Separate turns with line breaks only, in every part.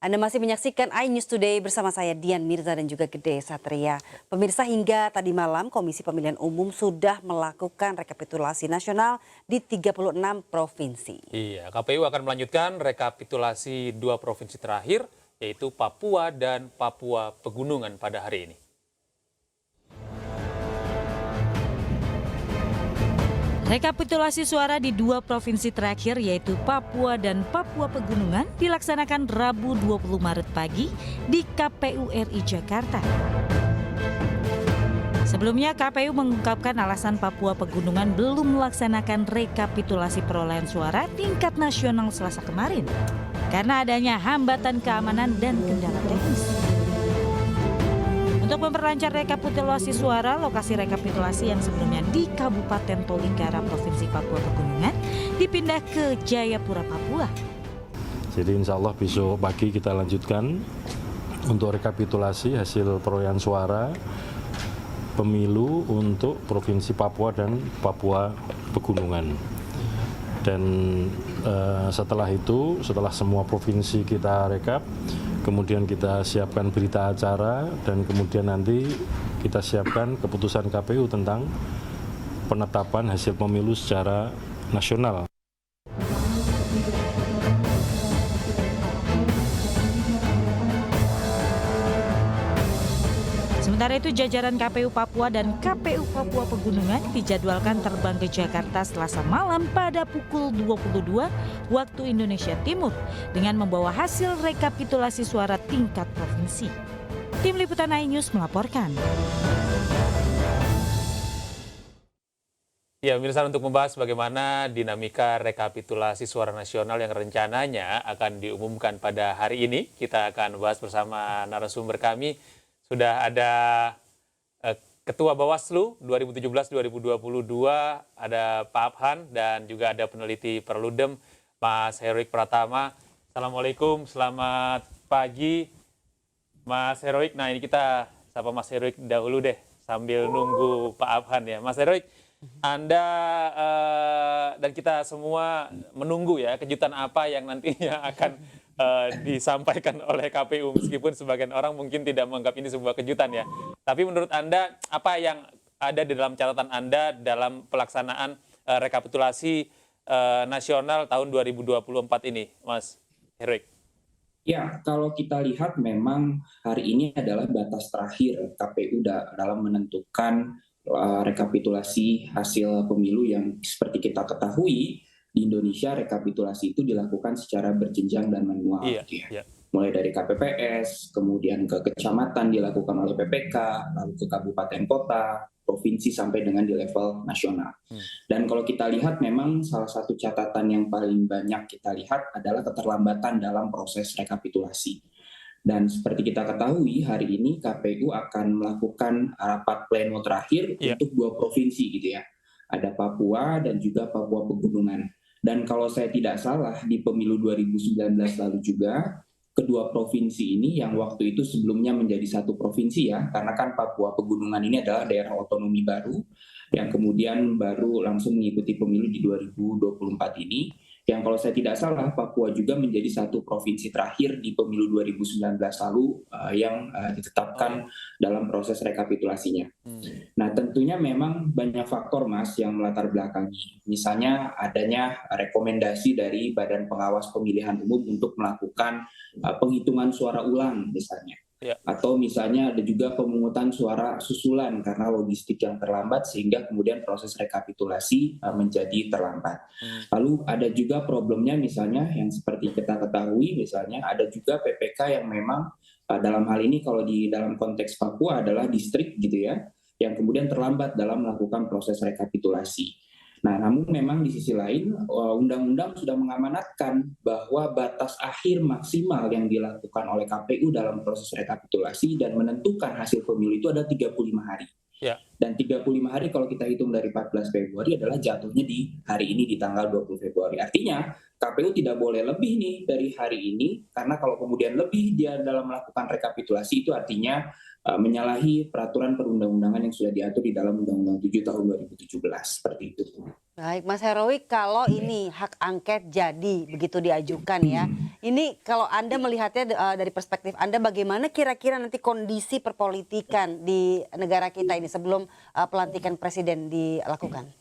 Anda masih menyaksikan iNews Today bersama saya Dian Mirza dan juga Gede Satria. Pemirsa, hingga tadi malam Komisi Pemilihan Umum sudah melakukan rekapitulasi nasional di 36 provinsi.
Iya, KPU akan melanjutkan rekapitulasi dua provinsi terakhir, yaitu Papua dan Papua Pegunungan pada hari ini.
Rekapitulasi suara di dua provinsi terakhir yaitu Papua dan Papua Pegunungan dilaksanakan Rabu 20 Maret pagi di KPU RI Jakarta. Sebelumnya KPU mengungkapkan alasan Papua Pegunungan belum melaksanakan rekapitulasi perolehan suara tingkat nasional Selasa kemarin karena adanya hambatan keamanan dan kendala teknis. Untuk memperlancar rekapitulasi suara, lokasi rekapitulasi yang sebelumnya di Kabupaten Tolikara, Provinsi Papua Pegunungan, dipindah ke Jayapura, Papua.
Jadi insya Allah besok pagi kita lanjutkan untuk rekapitulasi hasil perolehan suara pemilu untuk Provinsi Papua dan Papua Pegunungan. Dan setelah itu, setelah semua provinsi kita rekap, kemudian kita siapkan berita acara dan kemudian nanti kita siapkan keputusan KPU tentang penetapan hasil pemilu secara nasional.
Sementara itu jajaran KPU Papua dan KPU Papua Pegunungan dijadwalkan terbang ke Jakarta Selasa malam pada pukul 22 waktu Indonesia Timur dengan membawa hasil rekapitulasi suara tingkat provinsi. Tim Liputan iNews melaporkan.
Ya, pemirsa, untuk membahas bagaimana dinamika rekapitulasi suara nasional yang rencananya akan diumumkan pada hari ini, kita akan bahas bersama narasumber kami. Sudah ada Ketua Bawaslu 2017-2022, ada Pak Abhan, dan juga ada peneliti Perludem, Mas Heroik Pratama. Assalamualaikum, selamat pagi Mas Heroik. Nah, ini kita sapa Mas Heroik dahulu deh, sambil nunggu Pak Abhan ya. Mas Heroik, Anda dan kita semua menunggu ya kejutan apa yang nantinya akan disampaikan oleh KPU, meskipun sebagian orang mungkin tidak menganggap ini sebuah kejutan ya. Tapi menurut Anda, apa yang ada di dalam catatan Anda dalam pelaksanaan rekapitulasi nasional tahun 2024 ini, Mas Heroik?
Ya, kalau kita lihat memang hari ini adalah batas terakhir KPU dalam menentukan rekapitulasi hasil pemilu yang seperti kita ketahui di Indonesia rekapitulasi itu dilakukan secara berjenjang dan manual.
Iya,
gitu ya.
iya.
Mulai dari KPPS, kemudian ke kecamatan dilakukan oleh PPK, lalu ke kabupaten kota, provinsi sampai dengan di level nasional. Dan kalau kita lihat memang salah satu catatan yang paling banyak kita lihat adalah keterlambatan dalam proses rekapitulasi. Dan seperti kita ketahui hari ini KPU akan melakukan rapat pleno terakhir untuk dua provinsi gitu ya. Ada Papua dan juga Papua Pegunungan. Dan kalau saya tidak salah di pemilu 2019 lalu juga kedua provinsi ini yang waktu itu sebelumnya menjadi satu provinsi ya, karena kan Papua Pegunungan ini adalah daerah otonomi baru yang kemudian baru langsung mengikuti pemilu di 2024 ini. Yang kalau saya tidak salah Papua juga menjadi satu provinsi terakhir di pemilu 2019 lalu yang ditetapkan dalam proses rekapitulasinya. Nah tentunya memang banyak faktor Mas yang melatar belakangi. Misalnya adanya rekomendasi dari Badan Pengawas Pemilihan Umum untuk melakukan penghitungan suara ulang misalnya. Atau misalnya ada juga pemungutan suara susulan karena logistik yang terlambat sehingga kemudian proses rekapitulasi menjadi terlambat. Lalu ada juga problemnya misalnya yang seperti kita ketahui misalnya ada juga PPK yang memang dalam hal ini kalau di dalam konteks Papua adalah distrik gitu ya, yang kemudian terlambat dalam melakukan proses rekapitulasi. Nah, namun memang di sisi lain undang-undang sudah mengamanatkan bahwa batas akhir maksimal yang dilakukan oleh KPU dalam proses rekapitulasi dan menentukan hasil pemilu itu ada 35 hari. Dan 35 hari kalau kita hitung dari 14 Februari adalah jatuhnya di hari ini di tanggal 20 Februari. Artinya KPU tidak boleh lebih nih dari hari ini, karena kalau kemudian lebih dia dalam melakukan rekapitulasi itu artinya menyalahi peraturan perundang-undangan yang sudah diatur di dalam Undang-Undang 7 tahun 2017 seperti itu.
Baik, Mas Heroik, kalau ini hak angket jadi begitu diajukan ya, ini kalau Anda melihatnya dari perspektif Anda bagaimana kira-kira nanti kondisi perpolitikan di negara kita ini sebelum pelantikan presiden dilakukan?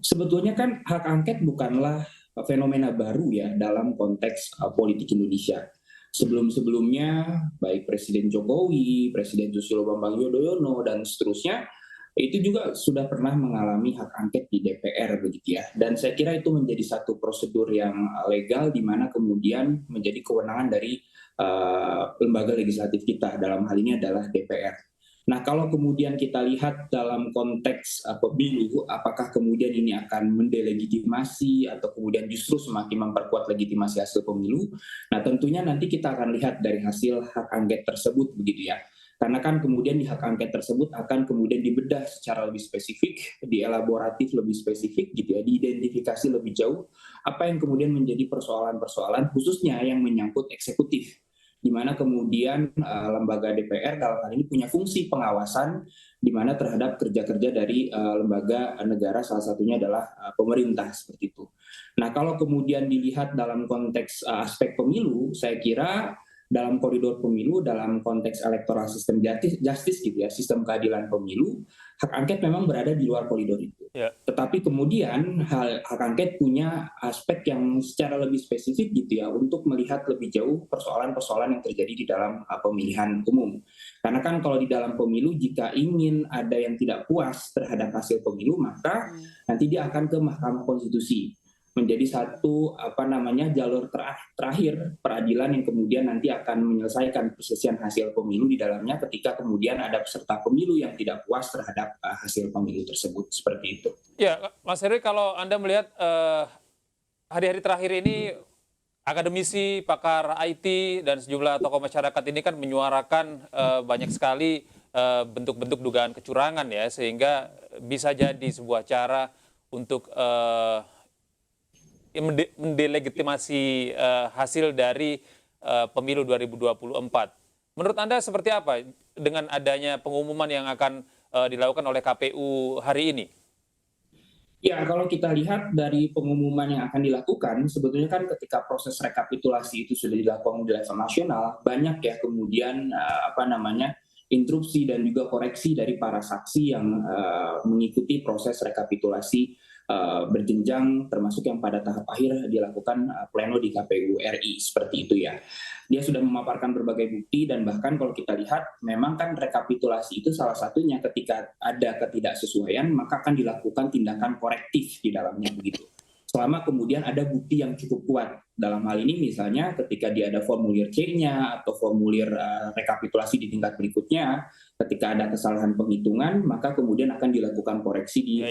Sebetulnya kan hak angket bukanlah fenomena baru ya dalam konteks politik Indonesia. Sebelum-sebelumnya baik Presiden Jokowi, Presiden Susilo Bambang Yudhoyono dan seterusnya itu juga sudah pernah mengalami hak angket di DPR begitu ya. Dan saya kira itu menjadi satu prosedur yang legal di mana kemudian menjadi kewenangan dari lembaga legislatif kita, dalam hal ini adalah DPR. Nah, kalau kemudian kita lihat dalam konteks pemilu, apakah kemudian ini akan mendelegitimasi atau kemudian justru semakin memperkuat legitimasi hasil pemilu? Nah, tentunya nanti kita akan lihat dari hasil hak angket tersebut begitu ya. Karena kan kemudian di hak angket tersebut akan kemudian dibedah secara lebih spesifik, dielaboratif lebih spesifik gitu ya, diidentifikasi lebih jauh apa yang kemudian menjadi persoalan-persoalan khususnya yang menyangkut eksekutif, di mana kemudian lembaga DPR dalam hal ini punya fungsi pengawasan di mana terhadap kerja-kerja dari lembaga negara, salah satunya adalah pemerintah seperti itu. Nah, kalau kemudian dilihat dalam konteks aspek pemilu, saya kira dalam koridor pemilu, dalam konteks electoral system justice gitu ya, sistem keadilan pemilu, hak angket memang berada di luar koridor itu.
Ya.
Tetapi kemudian hak angket punya aspek yang secara lebih spesifik gitu ya, untuk melihat lebih jauh persoalan-persoalan yang terjadi di dalam pemilihan umum. Karena kan kalau di dalam pemilu, jika ingin ada yang tidak puas terhadap hasil pemilu, maka nanti dia akan ke Mahkamah Konstitusi, menjadi satu jalur terakhir peradilan yang kemudian nanti akan menyelesaikan perselisihan hasil pemilu di dalamnya ketika kemudian ada peserta pemilu yang tidak puas terhadap hasil pemilu tersebut, seperti itu.
Ya, Mas Heroik, kalau Anda melihat hari-hari terakhir ini akademisi, pakar IT dan sejumlah tokoh masyarakat ini kan menyuarakan banyak sekali bentuk-bentuk dugaan kecurangan ya, sehingga bisa jadi sebuah cara untuk mendelegitimasi hasil dari pemilu 2024. Menurut Anda seperti apa dengan adanya pengumuman yang akan dilakukan oleh KPU hari ini?
Ya, kalau kita lihat dari pengumuman yang akan dilakukan, sebetulnya kan ketika proses rekapitulasi itu sudah dilakukan di level nasional, banyak ya kemudian interupsi dan juga koreksi dari para saksi yang mengikuti proses rekapitulasi berjenjang, termasuk yang pada tahap akhir dilakukan pleno di KPU RI, seperti itu ya. Dia sudah memaparkan berbagai bukti dan bahkan kalau kita lihat memang kan rekapitulasi itu salah satunya ketika ada ketidaksesuaian maka akan dilakukan tindakan korektif di dalamnya begitu. Selama kemudian ada bukti yang cukup kuat. Dalam hal ini misalnya ketika dia ada formulir C-nya atau formulir rekapitulasi di tingkat berikutnya, ketika ada kesalahan penghitungan, maka kemudian akan dilakukan koreksi di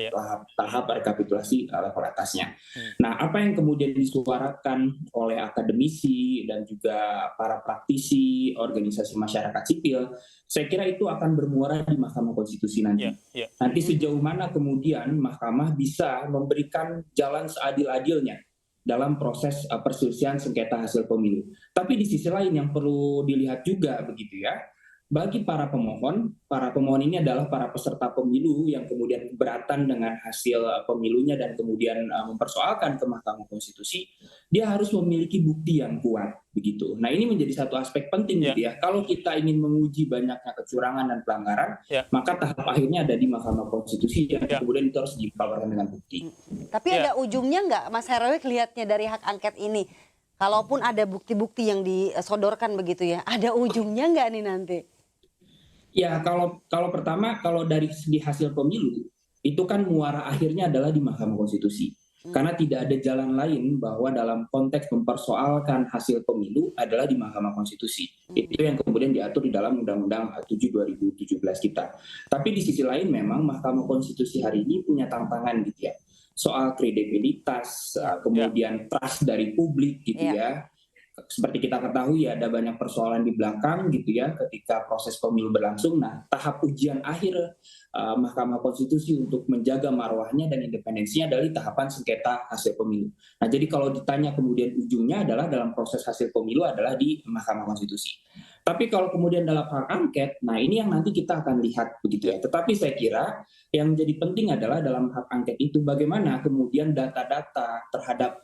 tahap rekapitulasi level atasnya. Nah, apa yang kemudian disuarakan oleh akademisi dan juga para praktisi, organisasi masyarakat sipil, saya kira itu akan bermuara di Mahkamah Konstitusi nanti. Nanti sejauh mana kemudian Mahkamah bisa memberikan jalan seadil-adilnya dalam proses perselisihan sengketa hasil pemilu. Tapi di sisi lain yang perlu dilihat juga begitu ya, bagi para pemohon ini adalah para peserta pemilu yang kemudian keberatan dengan hasil pemilunya dan kemudian mempersoalkan ke Mahkamah Konstitusi, dia harus memiliki bukti yang kuat begitu. Nah, ini menjadi satu aspek penting gitu ya. Kalau kita ingin menguji banyaknya kecurangan dan pelanggaran, maka tahap akhirnya ada di Mahkamah Konstitusi yang kemudian itu harus dipaparkan dengan bukti.
Tapi ada ujungnya nggak, Mas Heroik, lihatnya dari hak angket ini? Kalaupun ada bukti-bukti yang disodorkan begitu ya, ada ujungnya nggak nih nanti?
Ya, kalau pertama, kalau dari segi hasil pemilu, itu kan muara akhirnya adalah di Mahkamah Konstitusi. Karena tidak ada jalan lain bahwa dalam konteks mempersoalkan hasil pemilu adalah di Mahkamah Konstitusi. Itu yang kemudian diatur di dalam Undang-Undang 7 2017 kita. Tapi di sisi lain memang Mahkamah Konstitusi hari ini punya tantangan gitu ya. Soal kredibilitas, kemudian trust dari publik gitu ya. Seperti kita ketahui ada banyak persoalan di belakang gitu ya ketika proses pemilu berlangsung. Nah, tahap ujian akhir Mahkamah Konstitusi untuk menjaga marwahnya dan independensinya adalah di tahapan sengketa hasil pemilu. Nah, jadi kalau ditanya kemudian ujungnya adalah dalam proses hasil pemilu adalah di Mahkamah Konstitusi. Tapi kalau kemudian dalam hak angket, nah ini yang nanti kita akan lihat begitu ya. Tetapi saya kira yang menjadi penting adalah dalam hak angket itu bagaimana kemudian data-data terhadap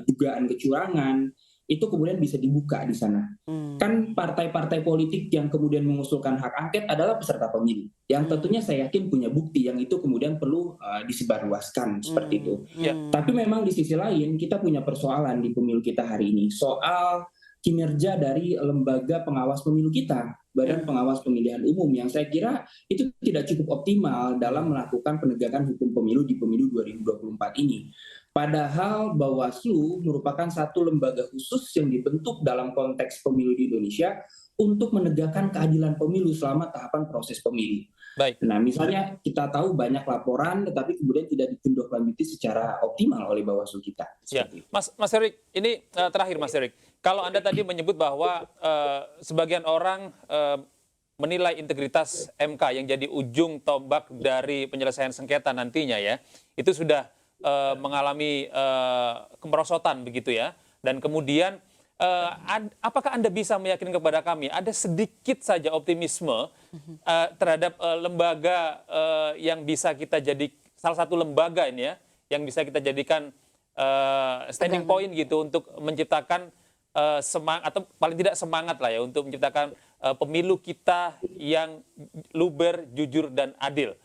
dugaan kecurangan itu kemudian bisa dibuka di sana. Kan partai-partai politik yang kemudian mengusulkan hak angket adalah peserta pemilu, yang tentunya saya yakin punya bukti yang itu kemudian perlu disebarluaskan seperti itu. Tapi memang di sisi lain kita punya persoalan di pemilu kita hari ini soal kinerja dari lembaga pengawas pemilu kita, Badan Pengawas Pemilihan Umum, yang saya kira itu tidak cukup optimal dalam melakukan penegakan hukum pemilu di pemilu 2024 ini. Padahal Bawaslu merupakan satu lembaga khusus yang dibentuk dalam konteks pemilu di Indonesia untuk menegakkan keadilan pemilu selama tahapan proses pemilu.
Baik.
Nah, misalnya kita tahu banyak laporan, tetapi kemudian tidak ditindaklanjuti secara optimal oleh Bawaslu kita.
Ya, Mas Heroik, ini terakhir Mas Heroik. Kalau Anda tadi menyebut bahwa sebagian orang menilai integritas MK yang jadi ujung tombak dari penyelesaian sengketa nantinya ya, itu sudah mengalami kemerosotan begitu ya. Dan kemudian apakah Anda bisa meyakinkan kepada kami ada sedikit saja optimisme terhadap lembaga yang bisa kita jadi salah satu lembaga ini ya yang bisa kita jadikan standing point gitu untuk menciptakan semangat atau paling tidak semangat lah ya untuk menciptakan pemilu kita yang luber, jujur dan adil.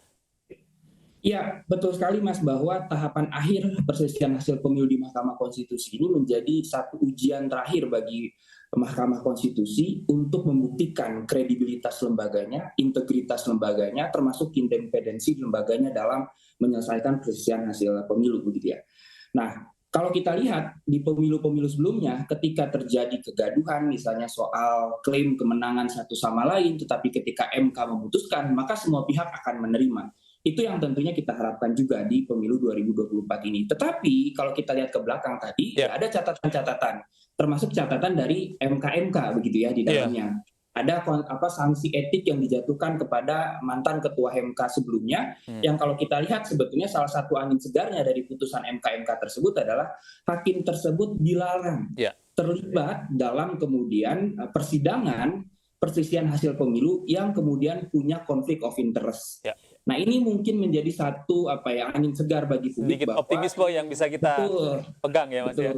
Ya, betul sekali Mas, bahwa tahapan akhir perselisihan hasil pemilu di Mahkamah Konstitusi ini menjadi satu ujian terakhir bagi Mahkamah Konstitusi untuk membuktikan kredibilitas lembaganya, integritas lembaganya, termasuk independensi lembaganya dalam menyelesaikan perselisihan hasil pemilu begitu ya. Nah, kalau kita lihat di pemilu-pemilu sebelumnya, ketika terjadi kegaduhan misalnya soal klaim kemenangan satu sama lain, tetapi ketika MK memutuskan, maka semua pihak akan menerima. Itu yang tentunya kita harapkan juga di pemilu 2024 ini. Tetapi kalau kita lihat ke belakang tadi, ada catatan-catatan, termasuk catatan dari MK-MK begitu ya di dalamnya. Ada sanksi etik yang dijatuhkan kepada mantan ketua MK sebelumnya, yang kalau kita lihat sebetulnya salah satu angin segarnya dari putusan MK-MK tersebut adalah hakim tersebut dilarang terlibat dalam kemudian persidangan perselisihan hasil pemilu yang kemudian punya konflik of interest. Nah, ini mungkin menjadi satu angin segar bagi publik.
Sedikit optimisme yang bisa kita pegang ya Mas ya.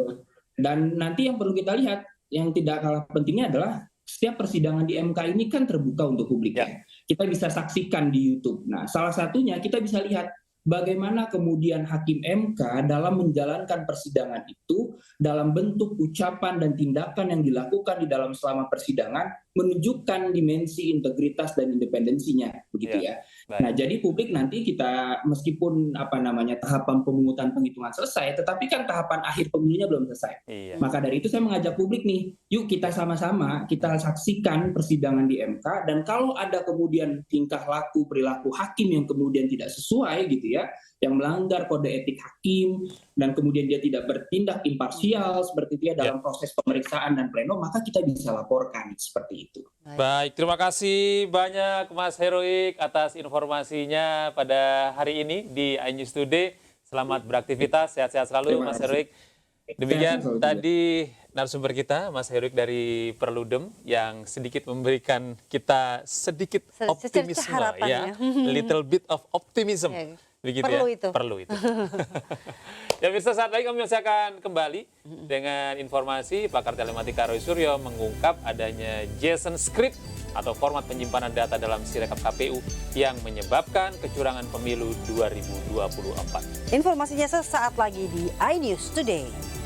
Dan nanti yang perlu kita lihat yang tidak kalah pentingnya adalah setiap persidangan di MK ini kan terbuka untuk publik ya. Kita bisa saksikan di YouTube. Nah, salah satunya kita bisa lihat bagaimana kemudian hakim MK dalam menjalankan persidangan itu dalam bentuk ucapan dan tindakan yang dilakukan di dalam selama persidangan menunjukkan dimensi integritas dan independensinya begitu ya. Baik. Nah, jadi publik nanti kita meskipun tahapan pemungutan penghitungan selesai, tetapi kan tahapan akhir pemilunya belum selesai. Maka dari itu saya mengajak publik nih, yuk kita sama-sama kita saksikan persidangan di MK, dan kalau ada kemudian tingkah laku perilaku hakim yang kemudian tidak sesuai gitu ya, yang melanggar kode etik hakim dan kemudian dia tidak bertindak imparsial seperti itu ya dalam proses pemeriksaan dan pleno, maka kita bisa laporkan seperti itu.
Baik, terima kasih banyak Mas Heroik atas informasinya pada hari ini di iNews Today. Selamat beraktivitas, sehat-sehat selalu Mas Heroik. Demikian tadi narasumber kita Mas Heroik dari Perludem yang sedikit memberikan kita sedikit optimisme ya, little bit of optimism. Begitu
perlu
ya?
itu.
Perlu itu. Ya pemirsa, saat lagi kami masih akan kembali dengan informasi pakar telematika Roy Suryo mengungkap adanya JSON script atau format penyimpanan data dalam Sirekap KPU yang menyebabkan kecurangan pemilu 2024.
Informasinya sesaat lagi di iNews Today.